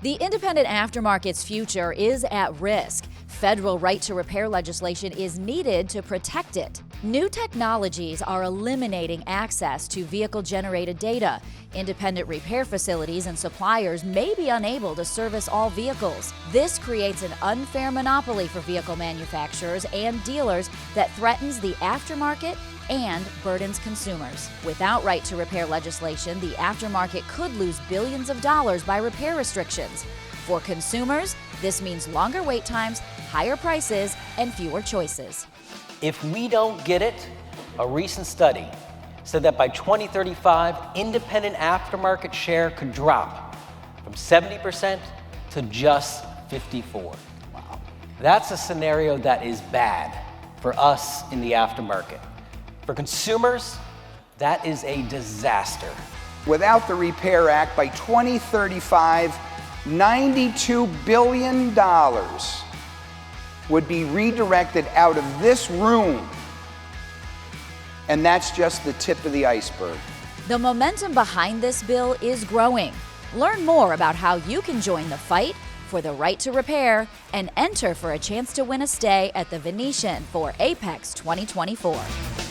The independent aftermarket's future is at risk. Federal right to repair legislation is needed to protect it. New technologies are eliminating access to vehicle-generated data. Independent repair facilities and suppliers may be unable to service all vehicles. This creates an unfair monopoly for vehicle manufacturers and dealers that threatens the aftermarket and burdens consumers. Without right to repair legislation, the aftermarket could lose billions of dollars by repair restrictions. For consumers, this means longer wait times, higher prices, and fewer choices. If we don't get it, a recent study said that by 2035, independent aftermarket share could drop from 70% to just 54%. Wow. That's a scenario that is bad for us in the aftermarket. For consumers, that is a disaster. Without the Repair Act, by 2035, $92 billion would be redirected out of this room. And that's just the tip of the iceberg. The momentum behind this bill is growing. Learn more about how you can join the fight for the right to repair and enter for a chance to win a stay at the Venetian for AAPEX 2024.